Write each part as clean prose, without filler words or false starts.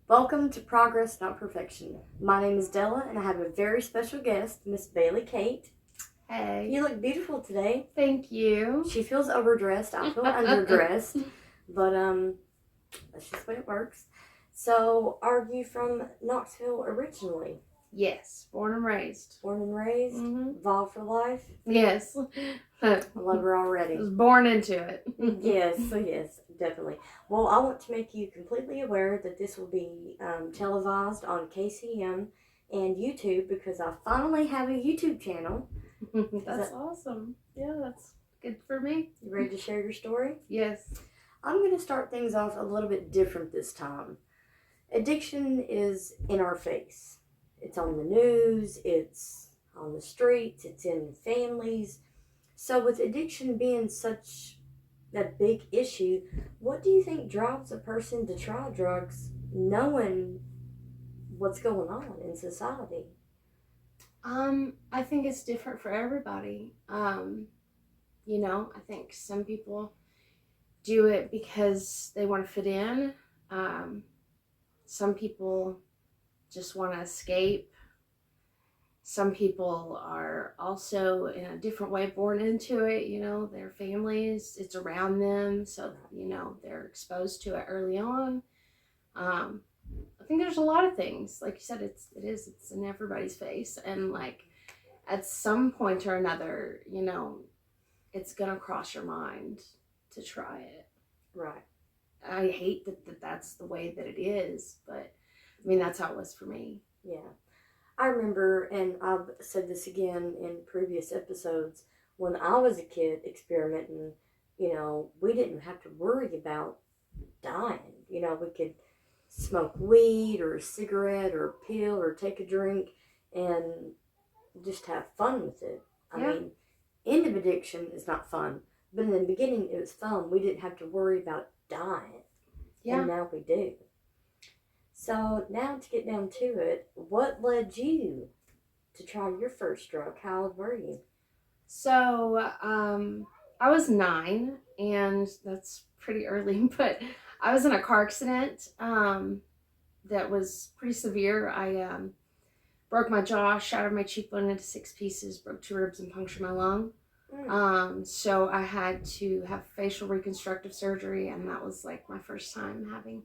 Welcome to Progress Not Perfection. My name is Della and I have a very special guest, Miss Bailey Cate. Hey. You look beautiful today. Thank you. She feels overdressed, I feel underdressed, but that's just the way it works. So, are you from Knoxville originally? Yes, born and raised. Born and raised? Mm-hmm. Vol for life? Yes. I love her already. I was born into it. Yes, definitely. Well, I want to make you completely aware that this will be televised on KCM and YouTube because I finally have a YouTube channel. That's awesome. Yeah, that's good for me. You ready to share your story? Yes. I'm going to start things off a little bit different this time. Addiction is in our face. It's on the news, it's on the streets, it's in families. So with addiction being such a big issue, what do you think drives a person to try drugs knowing what's going on in society? I think it's different for everybody. I think some people do it because they want to fit in. Some people just want to escape. Some people are also in a different way born into it, their families, it's around them, so, they're exposed to it early on. I think there's a lot of things, like you said, it's in everybody's face, and like at some point or another, it's gonna cross your mind to try it. Right. I hate that that's the way that it is, but I mean, that's how it was for me. Yeah. I remember, and I've said this again in previous episodes, when I was a kid experimenting, we didn't have to worry about dying. We could smoke weed or a cigarette or a pill or take a drink and just have fun with it. I mean, end of addiction is not fun, but in the beginning it was fun. We didn't have to worry about dying. Yeah. And now we do. So now to get down to it, what led you to try your first drug? How old were you? So, I was 9, and that's pretty early, but I was in a car accident that was pretty severe. I broke my jaw, shattered my cheekbone into 6 pieces, broke 2 ribs, and punctured my lung. So I had to have facial reconstructive surgery, and that was like my first time having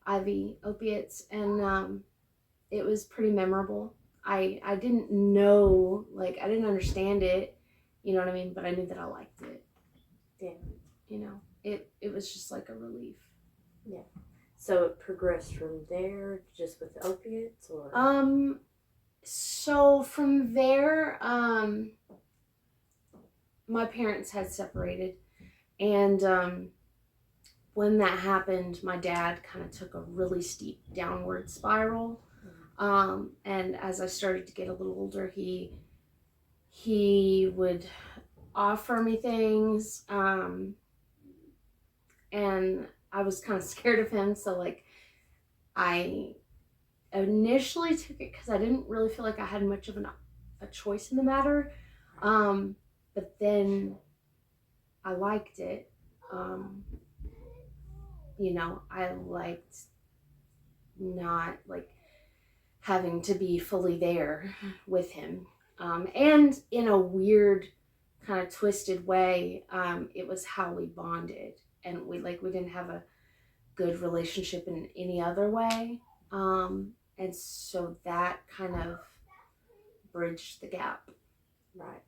IV opiates, and it was pretty memorable. I didn't know, like, I didn't understand it, you know what I mean, but I knew that I liked it. Yeah. It was just like a relief. Yeah. So it progressed from there, just with opiates, or? So from there, my parents had separated, and when that happened, my dad kind of took a really steep downward spiral. And as I started to get a little older, he would offer me things, and I was kind of scared of him. So like, I initially took it because I didn't really feel like I had much of a choice in the matter. But then I liked it. I liked not like having to be fully there with him. And in a weird kind of twisted way, it was how we bonded, and we didn't have a good relationship in any other way. And so that kind of bridged the gap. Right.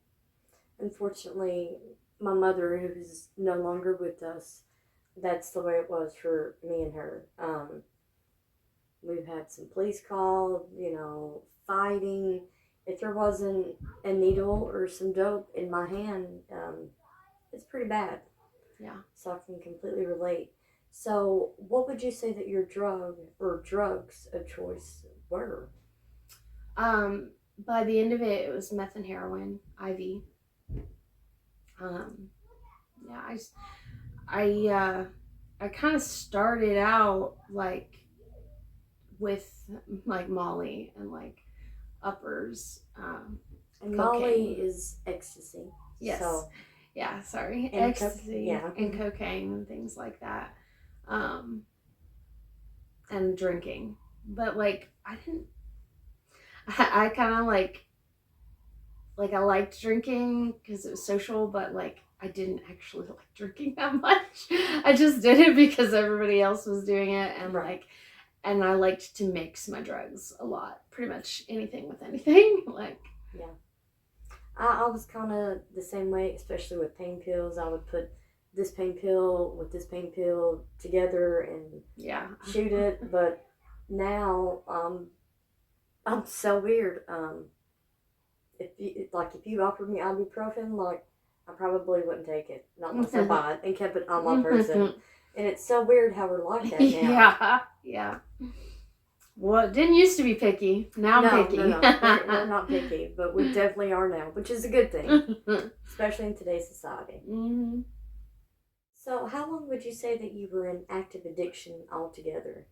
Unfortunately, my mother, who is no longer with us, that's the way it was for me and her. We've had some police calls, fighting. If there wasn't a needle or some dope in my hand, it's pretty bad. Yeah. So I can completely relate. So what would you say that your drug or drugs of choice were? By the end of it, it was meth and heroin, IV. I kind of started out like with like Molly and like uppers. And cocaine. Molly is ecstasy. Yes. So, yeah, sorry. And ecstasy and cocaine and things like that. And drinking. but like I didn't. I kind of like I liked drinking because it was social, but like I didn't actually like drinking that much. I just did it because everybody else was doing it, and Right. and I liked to mix my drugs a lot. Pretty much anything with anything. Like, Yeah. I was kind of the same way, especially with pain pills. I would put this pain pill with this pain pill together and yeah. shoot it. But now, I'm so weird. If you offered me ibuprofen, like I probably wouldn't take it, not unless I buy it and kept it on my person. And it's so weird how we're like that now. Yeah, yeah. Well, it didn't used to be picky. Now I'm picky. No. We're not picky, but we definitely are now, which is a good thing, especially in today's society. Mm-hmm. So, how long would you say that you were in active addiction altogether?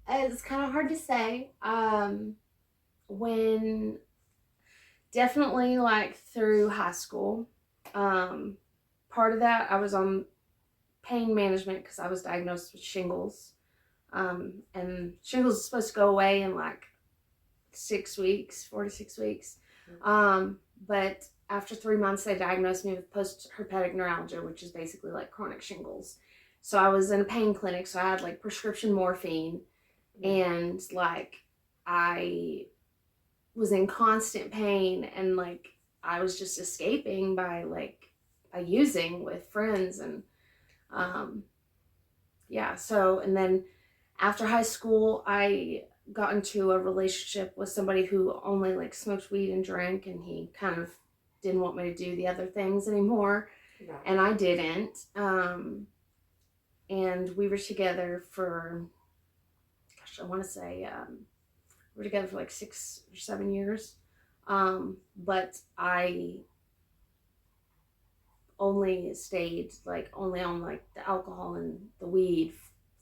It's kind of hard to say. When definitely like through high school. Um, Part of that I was on pain management because I was diagnosed with shingles. And shingles is supposed to go away in like 6 weeks, 4 to 6 weeks. But after 3 months, they diagnosed me with post-herpetic neuralgia, which is basically like chronic shingles. So I was in a pain clinic, so I had like prescription morphine, and like I was in constant pain, and like I was just escaping by using with friends, and yeah. So, and then after high school, I got into a relationship with somebody who only like smoked weed and drank, and he kind of didn't want me to do the other things anymore. Right. And I didn't. And we were together for, gosh, I want to say, we were together for like 6 or 7 years. But I only stayed only on like the alcohol and the weed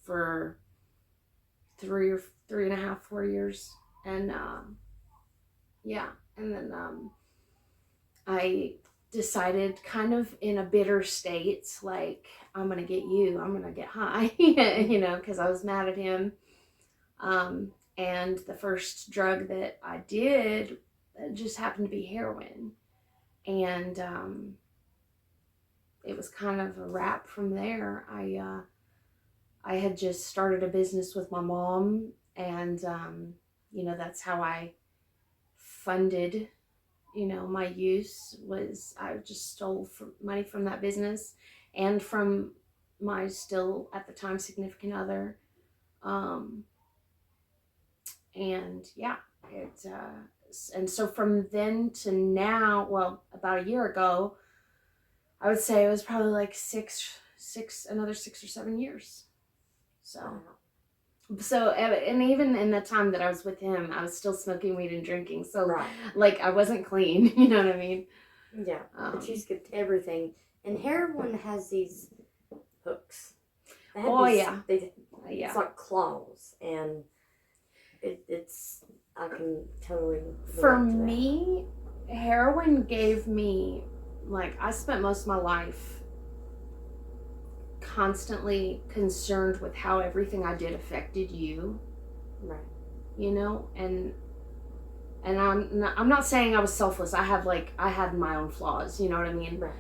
for 3 or 3.5, 4 years. And yeah. And then I decided, kind of in a bitter state, like, I'm gonna get you, I'm gonna get high, because I was mad at him. And the first drug that I did just happened to be heroin. And it was kind of a wrap from there. I had just started a business with my mom, and that's how I funded my use. Was I just stole money from that business and from my still at the time significant other. And yeah, and so from then to now, well, about a year ago, I would say it was probably like another 6 or 7 years. So, and even in the time that I was with him, I was still smoking weed and drinking. So, right. Like, I wasn't clean. You know what I mean? Yeah, but you skipped everything. And heroin has these hooks. Yeah. It's like claws, and it's. I can totally. For me, heroin gave me, like, I spent most of my life constantly concerned with how everything I did affected you. Right. And I'm not saying I was selfless. I had my own flaws, you know what I mean? Right.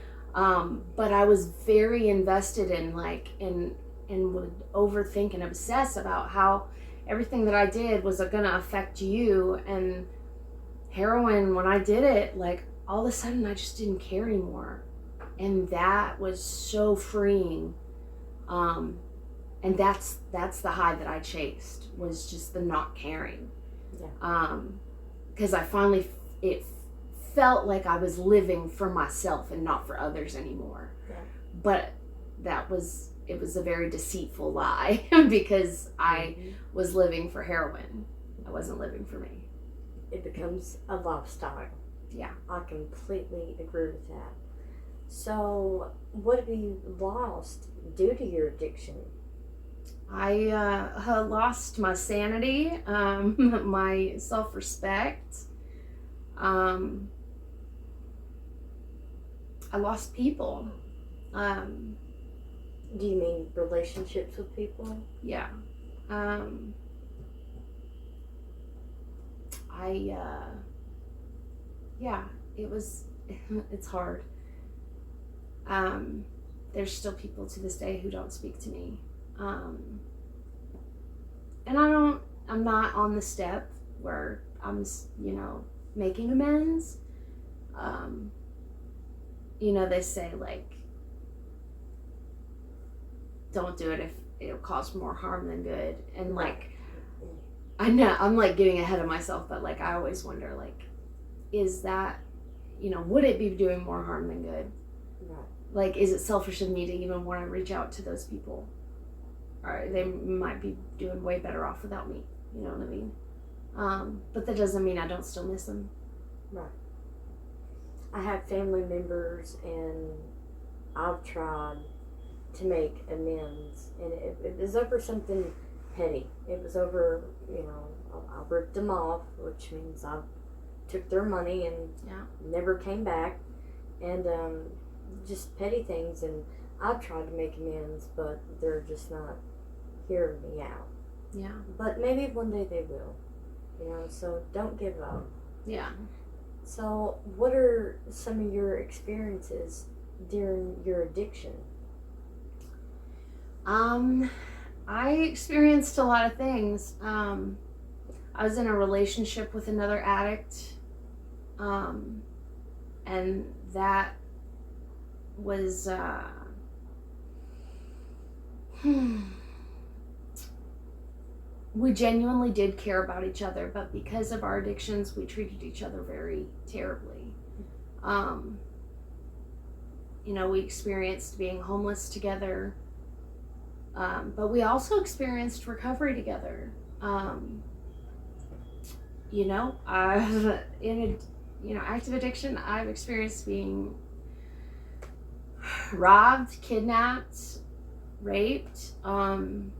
But I was very invested in would overthink and obsess about how everything that I did was gonna affect you. And heroin, when I did it, like, all of a sudden I just didn't care anymore, and that was so freeing. And that's the high that I chased, was just the not caring. Yeah. Because I finally, it felt like I was living for myself and not for others anymore. Yeah. But it was a very deceitful lie, because I was living for heroin. I wasn't living for me. It becomes a lifestyle. Yeah. I completely agree with that. So, what have you lost due to your addiction? I lost my sanity, my self-respect. I lost people. Do you mean relationships with people? Yeah. Um, yeah, it was, it's hard. Um, there's still people to this day who don't speak to me. Um, and I'm not on the step where I'm, making amends. Um, they say, like, don't do it if it'll cause more harm than good. And, like, I know I'm, like, getting ahead of myself, but, like, I always wonder, like, is that, would it be doing more harm than good? Right. Like, is it selfish of me to even want to reach out to those people? Or they might be doing way better off without me. You know what I mean? But that doesn't mean I don't still miss them. Right. I have family members, and I've tried to make amends, and it was over something petty. It was over, I ripped them off, which means I took their money and never came back, and just petty things. And I've tried to make amends, but they're just not hearing me out. Yeah. But maybe one day they will, so don't give up. Yeah. So, what are some of your experiences during your addiction? I experienced a lot of things. I was in a relationship with another addict, and that was, we genuinely did care about each other, but because of our addictions, we treated each other very terribly. We experienced being homeless together, but we also experienced recovery together. Active addiction, I've experienced being robbed, kidnapped, raped. I'm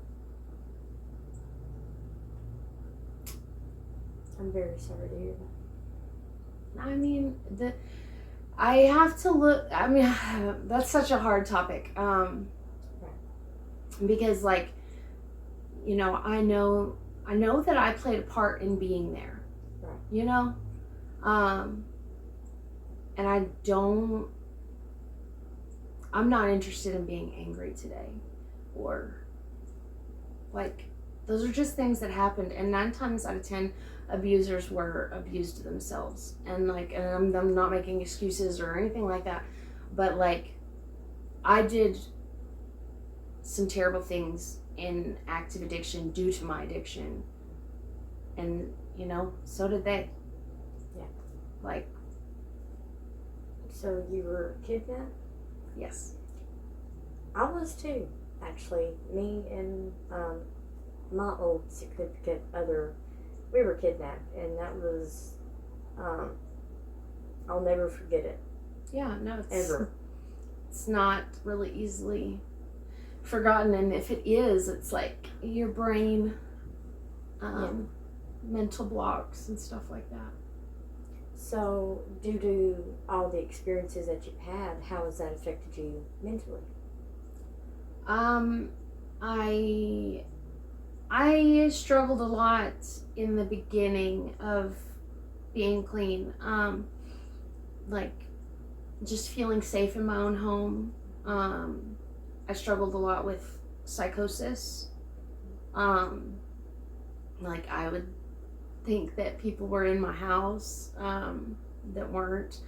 very sorry to hear that. I mean, I have to look. I mean, that's such a hard topic. Because, like, I know that I played a part in being there. Right. And I'm not interested in being angry today, or, like, those are just things that happened, and 9 times out of 10, abusers were abused themselves. And, like, and I'm not making excuses or anything like that, but, like, I did some terrible things in active addiction due to my addiction, and so did they. Yeah. Like, so you were kidnapped? Yes. I was too, actually. Me and my old significant other, we were kidnapped, and that was, I'll never forget it. Yeah, no, ever. It's not really easily forgotten, and if it is, it's like your brain, mental blocks and stuff like that. So, due to all the experiences that you've had, how has that affected you mentally? I struggled a lot in the beginning of being clean. Like, just feeling safe in my own home. I struggled a lot with psychosis. Like, I would think that people were in my house that weren't.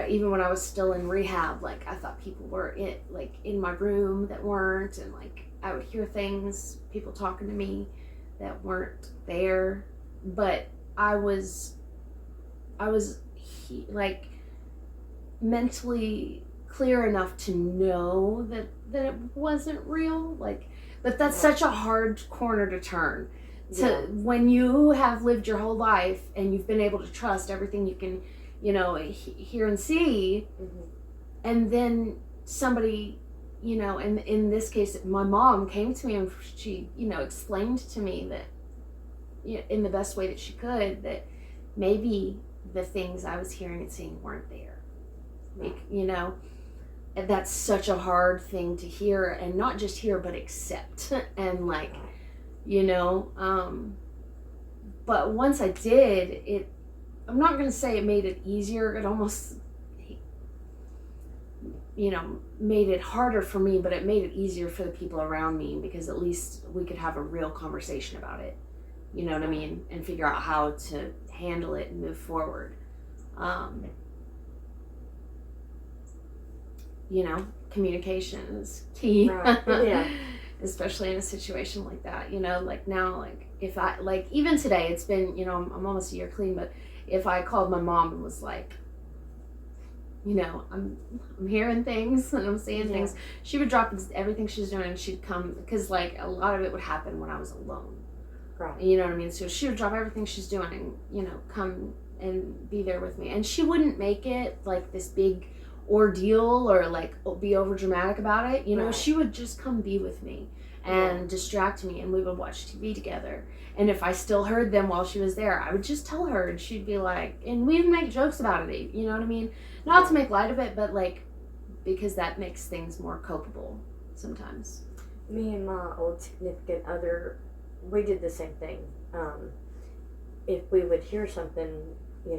Even when I was still in rehab, like, I thought people were in my room that weren't, and, like, I would hear things, people talking to me that weren't there. But I was like, mentally clear enough to know that it wasn't real. Like, but that's such a hard corner to turn. When you have lived your whole life and you've been able to trust everything you can, hear and see, and then somebody, and in this case, my mom came to me and she, explained to me that, in the best way that she could, that maybe the things I was hearing and seeing weren't there. Like, and that's such a hard thing to hear, and not just hear, but accept. And, like, you know. But once I did, I'm not going to say it made it easier. It almost, made it harder for me, but it made it easier for the people around me because at least we could have a real conversation about it. You know what I mean? And figure out how to handle it and move forward. Communication is key. Right. Yeah. Especially in a situation like that, like now, like if I, like even today, it's been, I'm almost a year clean, but if I called my mom and was like, I'm hearing things and I'm seeing things, she would drop everything she's doing and she'd come, because like a lot of it would happen when I was alone. Right. You know what I mean? So she would drop everything she's doing and, come and be there with me. And she wouldn't make it like this big ordeal or like be over dramatic about it. Right. She would just come be with me and distract me, and we would watch TV together. And if I still heard them while she was there, I would just tell her, and she'd be like, and we'd make jokes about it. You know what I mean? Not to make light of it, but like, because that makes things more copable sometimes. Me and my old significant other, we did the same thing. If we would hear something, we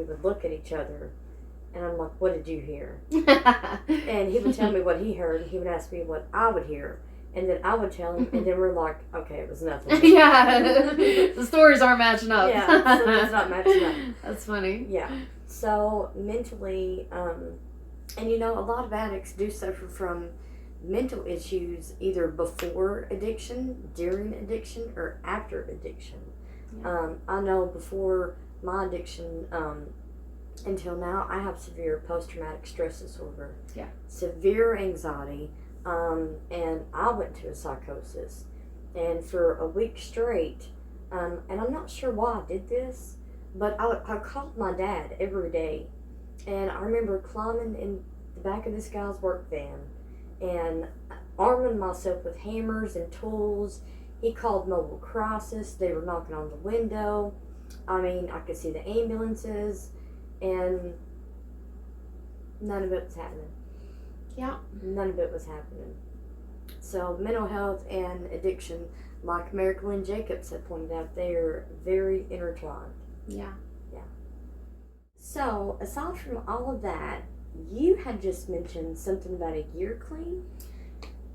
would look at each other, and I'm like, what did you hear? And he would tell me what he heard, and he would ask me what I would hear, and then I would tell him, and then we're like, okay, it was nothing. Yeah, the stories aren't matching up. Yeah, so it's not matching up. That's funny. Yeah, so mentally, and a lot of addicts do suffer from mental issues either before addiction, during addiction, or after addiction. Yeah. I know before my addiction, until now, I have severe post-traumatic stress disorder. Yeah. Severe anxiety, and I went to a psychosis. And for a week straight, and I'm not sure why I did this, but I called my dad every day. And I remember climbing in the back of this guy's work van and arming myself with hammers and tools. He called mobile crisis. They were knocking on the window. I mean, I could see the ambulances, and none of it was happening. Yeah. None of it was happening. So mental health and addiction, like Miracle and Jacobs had pointed out, they are very intertwined. Yeah. Yeah. So, aside from all of that, you had just mentioned something about a year clean?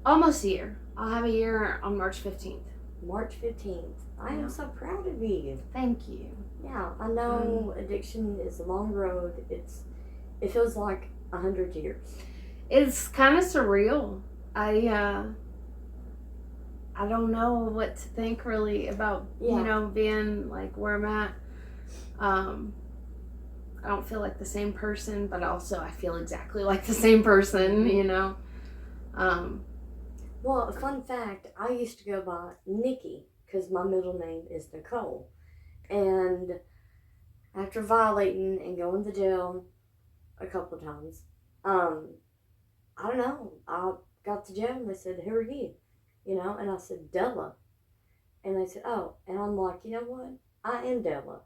Almost a year. I'll have a year on March 15th. March 15th. I am so proud of you. Thank you. Yeah, I know addiction is a long road. It feels like 100 years. It's kind of surreal. I don't know what to think really about, being like where I'm at. I don't feel like the same person, but also I feel exactly like the same person, Well, a fun fact, I used to go by Nikki because my middle name is Nicole. And after violating and going to jail a couple of times, I don't know, I got to jail and they said, who are you? And I said, Della. And they said, oh. And I'm like, you know what? I am Della.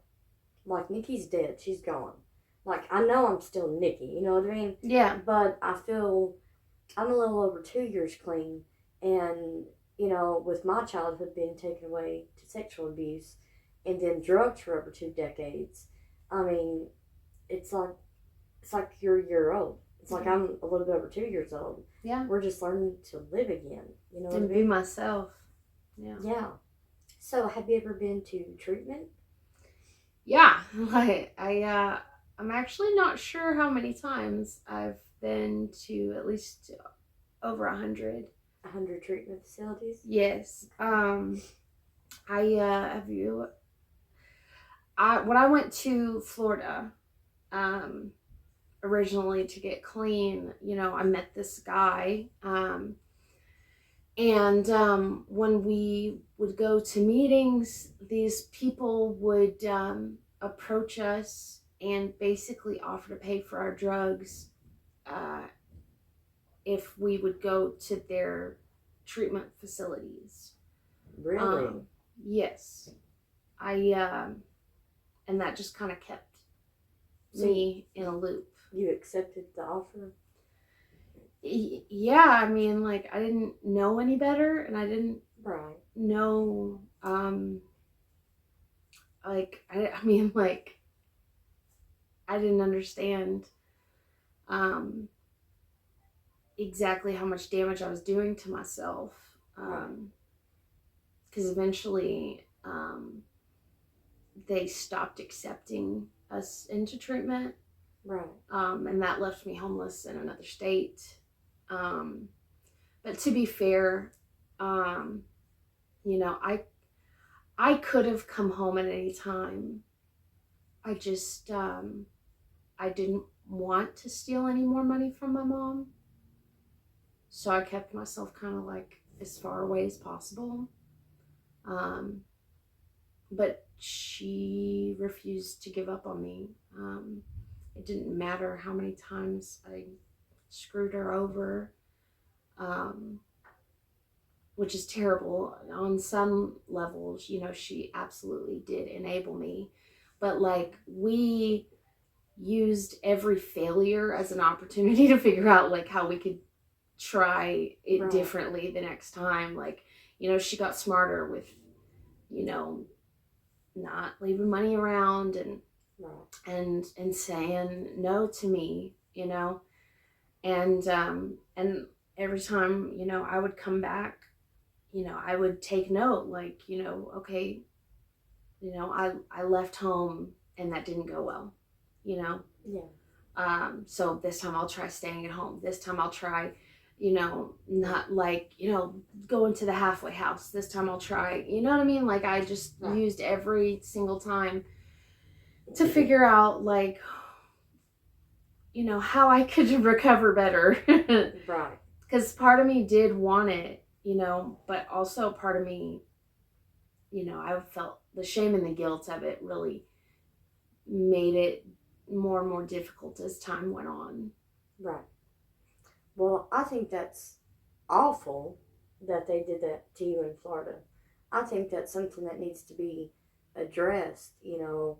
Like, Nikki's dead. She's gone. Like, I know I'm still Nikki. You know what I mean? Yeah. But I feel I'm a little over 2 years clean. And, with my childhood being taken away to sexual abuse and then drugs for over 2 decades, I mean, it's like you're a year old. It's like I'm a little bit over 2 years old. Yeah. We're just learning to live again. You know what I mean? And be myself. Yeah. Yeah. So, have you ever been to treatment? Yeah. Like, I'm actually not sure how many times I've been to, at least over 100. 100 treatment facilities? Yes. When I went to Florida, originally to get clean, I met this guy, and when we would go to meetings, these people would approach us and basically offer to pay for our drugs if we would go to their treatment facilities. Really? Yes. And that just kind of kept me in a loop. You accepted the offer? Yeah, I mean, like, I didn't know any better, and I didn't Right. know like I mean, like I didn't understand um, exactly how much damage I was doing to myself. Because eventually they stopped accepting us into treatment. Right. And that left me homeless in another state. But to be fair, um, you know, I could have come home at any time. I just I didn't want to steal any more money from my mom, so I kept myself kind of like as far away as possible. Um, but she refused to give up on me. It didn't matter how many times I screwed her over, um, which is terrible. On some levels, you know, she absolutely did enable me. But like, we used every failure as an opportunity to figure out like how we could try it Right. differently the next time. Like, you know, she got smarter with, you know, not leaving money around and Right. and saying no to me, you know. And every time, you know, I would come back, you know, I would take note, like, you know, okay, you know, I left home and that didn't go well, you know. Yeah. So this time I'll try staying at home. This time I'll try, you know, not like, you know, going to the halfway house. This time I'll try, you know what I mean? Like I just Right. used every single time to figure out like, you know, how I could recover better. Right. Because part of me did want it, you know, but also part of me, you know, I felt the shame and the guilt of it really made it more and more difficult as time went on. Right. Well, I think that's awful that they did that to you in Florida. I think that's something that needs to be addressed. You know,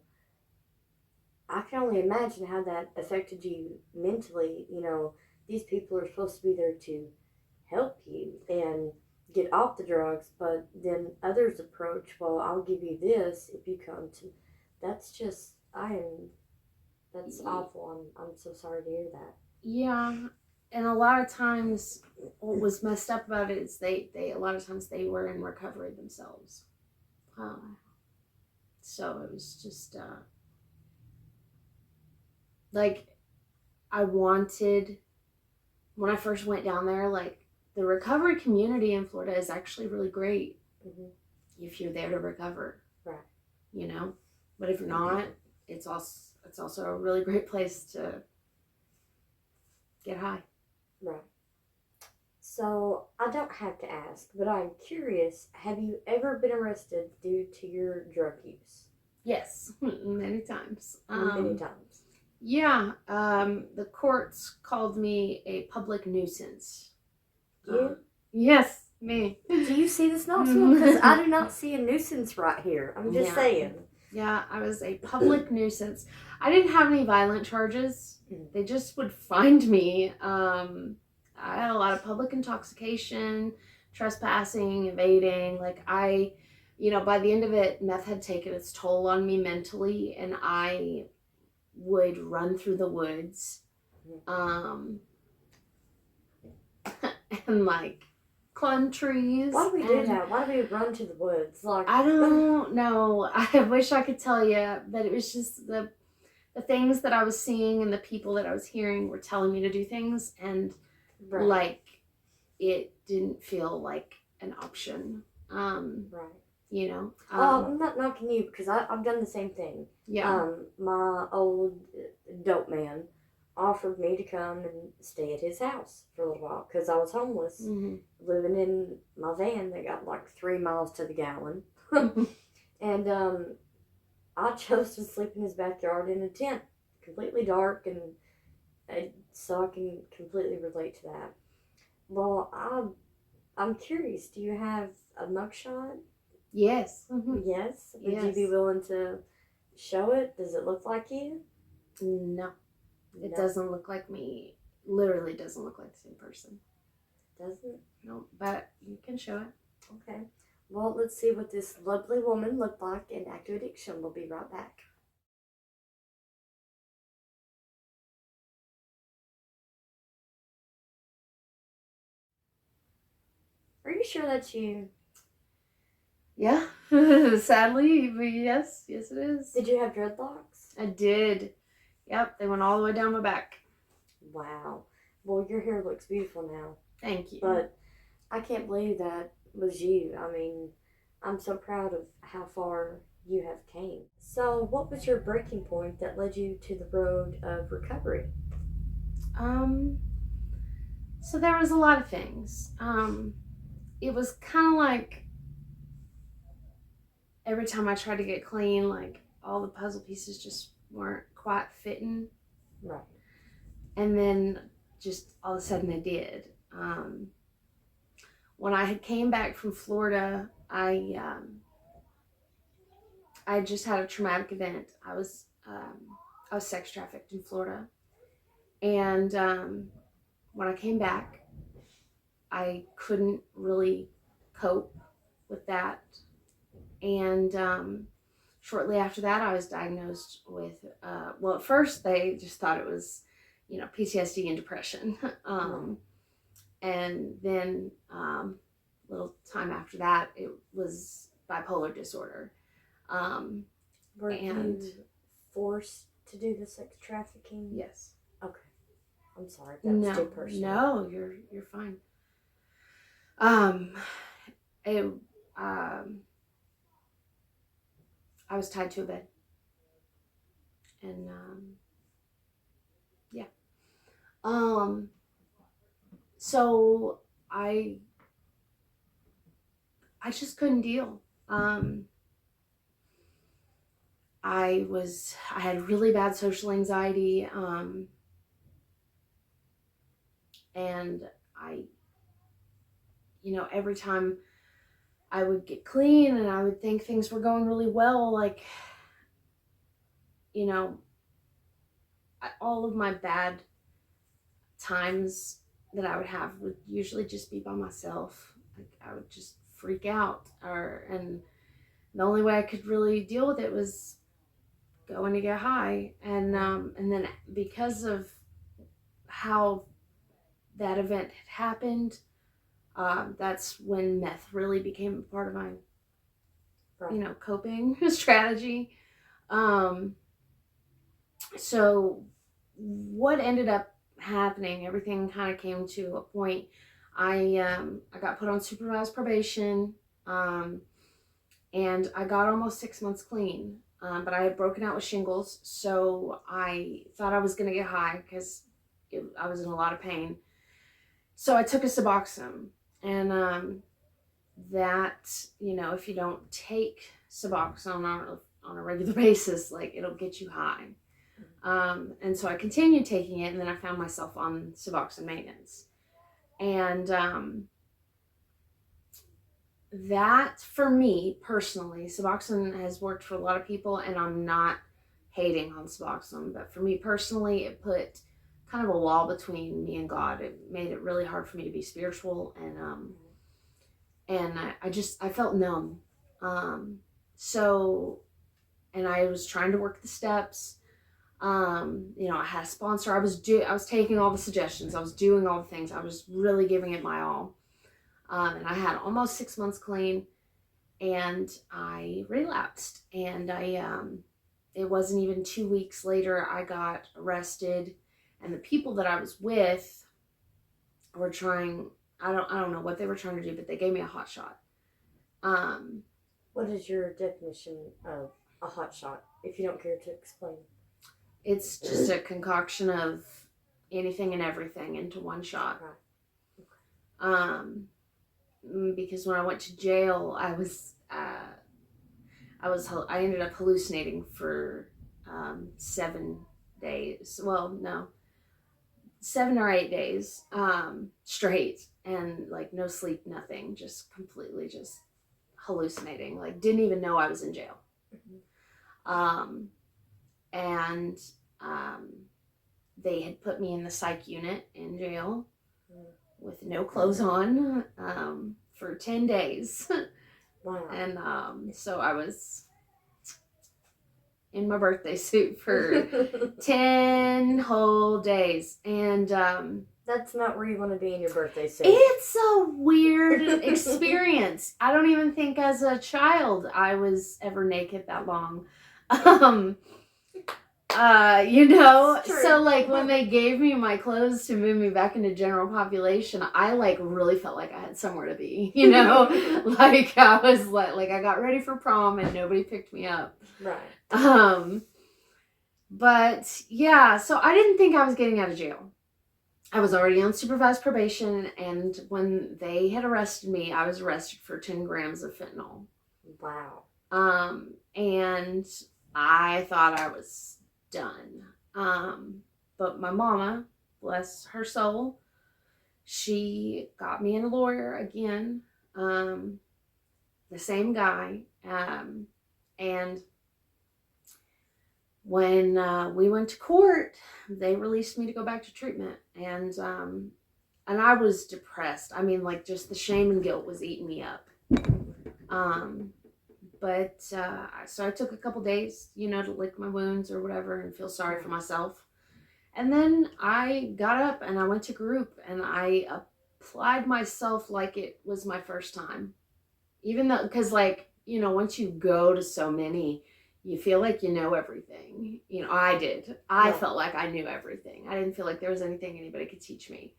I can only imagine how that affected you mentally. You know, these people are supposed to be there to help you and get off the drugs, but then others approach, well, I'll give you this if you come to. That's just, that's awful. I'm so sorry to hear that. Yeah, and a lot of times, what was messed up about it is they a lot of times they were in recovery themselves. So it was just like I wanted when I first went down there, like the recovery community in Florida is actually really great if you're there to recover, Right. you know. But if you're not, it's also a really great place to get high. Right. So I don't have to ask, but I'm curious. Have you ever been arrested due to your drug use? Yes, many times. Many times. Yeah, the courts called me a public nuisance. You? Yes, me. Do you see this, Knoxville? Because I do not see a nuisance right here. I'm just saying. Yeah, I was a public nuisance. I didn't have any violent charges. They just would find me. I had a lot of public intoxication, trespassing, evading. Like you know, by the end of it, meth had taken its toll on me mentally, and I would run through the woods, and like climb trees. Why do we do that? Why do we run to the woods? Like I don't know. I wish I could tell you, but it was just the things that I was seeing and the people that I was hearing were telling me to do things, and like it didn't feel like an option. Right. You know. I'm not knocking you because I've done the same thing. Yeah. My old dope man offered me to come and stay at his house for a little while because I was homeless, living in my van that got like 3 miles to the gallon. And I chose to sleep in his backyard in a tent, completely dark, and so I can completely relate to that. Well, I'm curious. Do you have a mugshot? Yes. Yes. Would Yes. you be willing to show it? Does it look like you? No. It doesn't look like me. Literally doesn't look like the same person. Doesn't? No, but you can show it. Okay. Well, let's see what this lovely woman looked like in active addiction. We'll be right back. Are you sure that's you? Yeah, sadly, but yes it is. Did you have dreadlocks? I did. Yep, they went all the way down my back. Wow. Well, your hair looks beautiful now. Thank you. But I can't believe that was you. I mean, I'm so proud of how far you have came. So, what was your breaking point that led you to the road of recovery? So there was a lot of things. It was kind of like every time I tried to get clean, like all the puzzle pieces just weren't quite fitting. Right. And then just all of a sudden they did. When I had came back from Florida, I just had a traumatic event. I was sex trafficked in Florida, and when I came back, I couldn't really cope with that. And shortly after that, I was diagnosed with, well, at first they just thought it was, PTSD and depression. And then a little time after that, it was bipolar disorder. Were And you forced to do the sex trafficking? yes. Okay. I'm sorry. That was too No, personal. no, you're fine. It, I was tied to a bed, and yeah. So I just couldn't deal. I had really bad social anxiety, and every time I would get clean and I would think things were going really well, like, all of my bad times that I would have would usually just be by myself. Like, I would just freak out, and the only way I could really deal with it was going to get high, and then because of how that event had happened, that's when meth really became a part of my, coping strategy. So what ended up happening, everything kind of came to a point. I got put on supervised probation, and I got almost 6 months clean. But I had broken out with shingles, so I thought I was going to get high because I was in a lot of pain. So I took a Suboxone, and that, if you don't take Suboxone on a regular basis, like, it'll get you high. And so I continued taking it, and then I found myself on Suboxone maintenance. And that, for me personally, Suboxone has worked for a lot of people, and I'm not hating on Suboxone, but for me personally, it put kind of a wall between me and God. It made it really hard for me to be spiritual, and I felt numb. So, and I was trying to work the steps. I had a sponsor. I was taking all the suggestions. I was doing all the things. I was really giving it my all. And I had almost 6 months clean, and I relapsed. And it wasn't even 2 weeks later, I got arrested, and the people that I was with were trying, I don't know what they were trying to do, but they gave me a hot shot. What is your definition of a hot shot, if you don't care to explain? It's just a concoction of anything and everything into one shot. Right. Okay. Because when I went to jail, I ended up hallucinating for 7 days. Well, no, 7 or 8 days straight, and like no sleep, nothing, just completely just hallucinating. Like, didn't even know I was in jail. Mm-hmm. And they had put me in the psych unit in jail with no clothes on for 10 days. Wow. And so I was in my birthday suit for 10 whole days. And that's not where you want to be in your birthday suit. It's a weird experience. I don't even think as a child I was ever naked that long. So like when they gave me my clothes to move me back into general population, I like really felt like I had somewhere to be, like I was like I got ready for prom and nobody picked me up. Right. But yeah, so I didn't think I was getting out of jail. I was already on supervised probation, and when they had arrested me, I was arrested for 10 grams of fentanyl. Wow. And I thought I was done. But my mama, bless her soul, she got me a lawyer again, the same guy. And when we went to court, they released me to go back to treatment. And I was depressed. I mean, like, just the shame and guilt was eating me up. So I took a couple days, to lick my wounds or whatever and feel sorry for myself. And then I got up and I went to group and I applied myself like it was my first time. Even though, because once you go to so many, you feel like you know everything. I did. I felt like I knew everything. I didn't feel like there was anything anybody could teach me.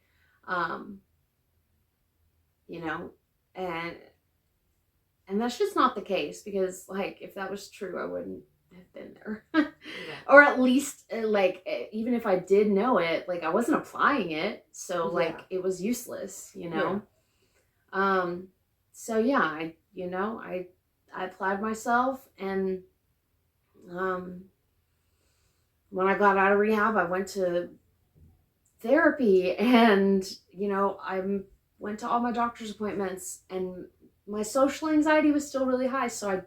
And that's just not the case, because if that was true, I wouldn't have been there. Or at least even if I did know it, I wasn't applying it. So it was useless, So yeah, I applied myself, and when I got out of rehab, I went to therapy, and I went to all my doctor's appointments, and my social anxiety was still really high, so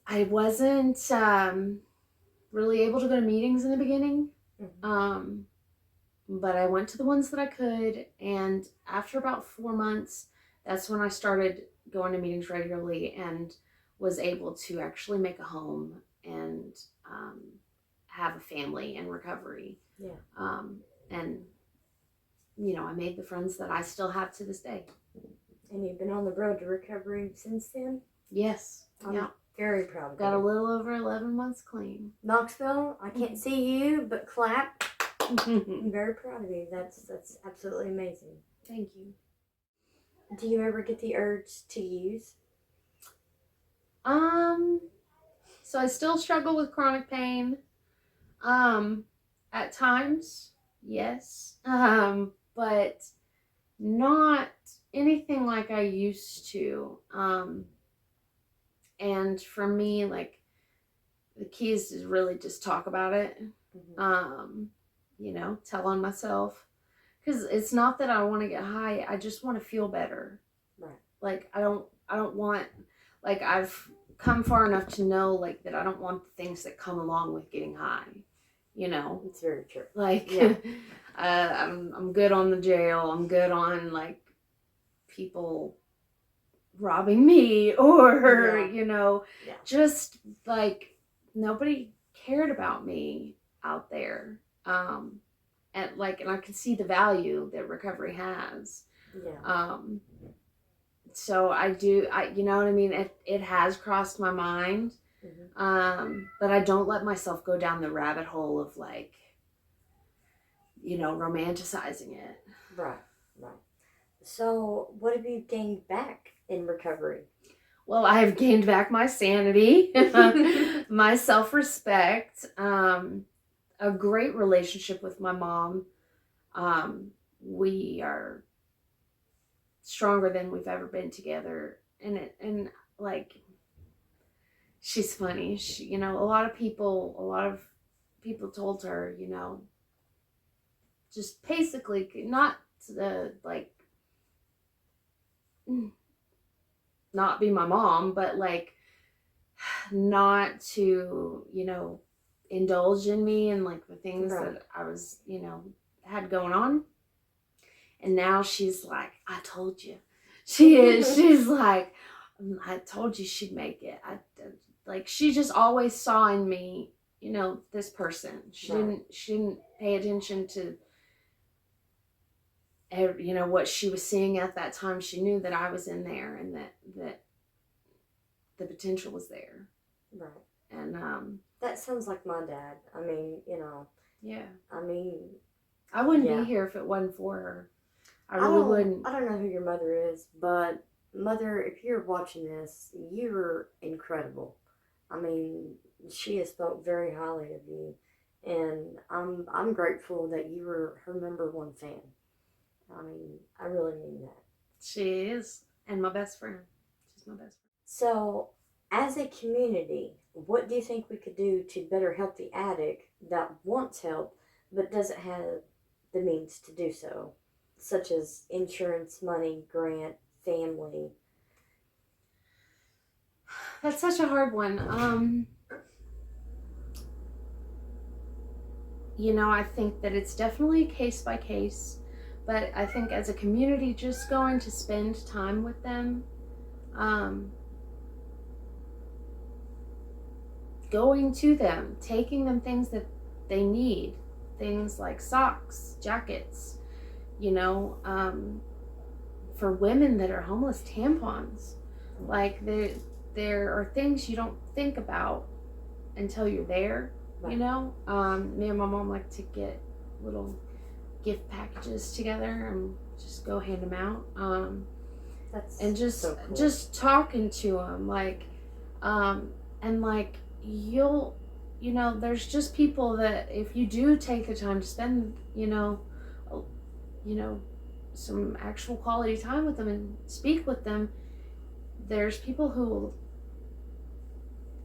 I wasn't really able to go to meetings in the beginning. Mm-hmm. But I went to the ones that I could, and after about 4 months, that's when I started going to meetings regularly and was able to actually make a home and have a family in recovery. Yeah. And I made the friends that I still have to this day. And you've been on the road to recovery since then? Yes. I'm very proud of you. Got a little over 11 months clean. Knoxville, I can't see you, but clap. I'm very proud of you. That's absolutely amazing. Thank you. Do you ever get the urge to use? So I still struggle with chronic pain. At times, yes. But not anything like I used to. And for me, the key is to really just talk about it. Mm-hmm. Tell on myself. Because it's not that I want to get high. I just want to feel better. Right. I don't want, I've come far enough to know, that I don't want the things that come along with getting high. It's very true. I'm good on the jail. I'm good on, people robbing me or, just, nobody cared about me out there. And I can see the value that recovery has. Yeah. So you know what I mean? It has crossed my mind. Mm-hmm. But I don't let myself go down the rabbit hole of romanticizing it. Right. So what have you gained back in recovery? Well, I have gained back my sanity, my self-respect, a great relationship with my mom. We are stronger than we've ever been together. And she's funny. She, a lot of people told her, just basically not to not be my mom, but not to, indulge in me and the things that I was, had going on. And now she's like, I told you. She is. She's like, I told you she'd make it. Like she just always saw in me, this person. She didn't pay attention to what she was seeing at that time. She knew that I was in there and that the potential was there. Right. And that sounds like my dad. I mean, yeah. I mean, I wouldn't be here if it wasn't for her. I really wouldn't. I don't know who your mother is, but mother, if you're watching this, you're incredible. I mean, she has spoke very highly of you, and I'm grateful that you were her number one fan. I mean, I really mean that. She is, and my best friend. She's my best friend. So, as a community, what do you think we could do to better help the addict that wants help but doesn't have the means to do so, such as insurance, money, grant, family? That's such a hard one. I think that it's definitely case by case, but I think as a community, just going to spend time with them, going to them, taking them things that they need, things like socks, jackets, for women that are homeless, tampons. Like there are things you don't think about until you're there. Right. Me and my mom like to get little gift packages together and just go hand them out. That's and just so cool. Just talking to them, and like there's just people that if you do take the time to spend some actual quality time with them and speak with them, there's people who will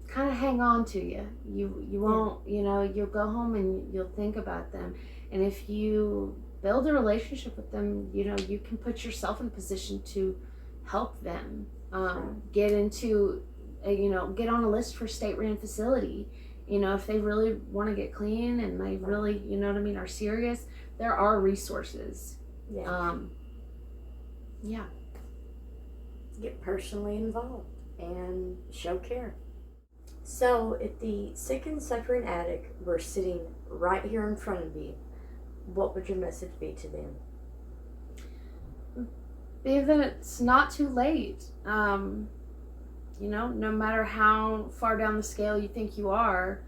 kind of hang on to you. You won't, you'll go home and you'll think about them. And if you build a relationship with them, you can put yourself in a position to help them get into, get on a list for state-ran facility. If they really want to get clean and they really, are serious, there are resources. Yeah. Yeah. Get personally involved and show care. So, if the sick and suffering addict were sitting right here in front of you, what would your message be to them? Be that it's not too late. No matter how far down the scale you think you are,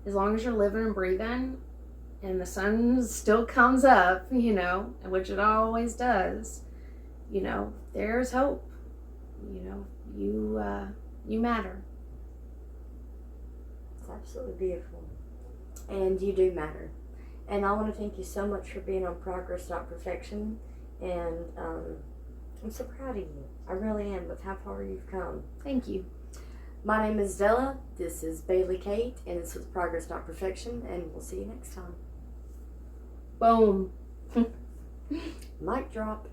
as long as you're living and breathing and the sun still comes up, which it always does, there's hope. You matter. It's absolutely beautiful. And you do matter. And I want to thank you so much for being on Progress Not Perfection. And I'm so proud of you. I really am, with how far you've come. Thank you. My name is Della. This is Bailey Cate. And this was Progress Not Perfection. And we'll see you next time. Boom. Mic drop.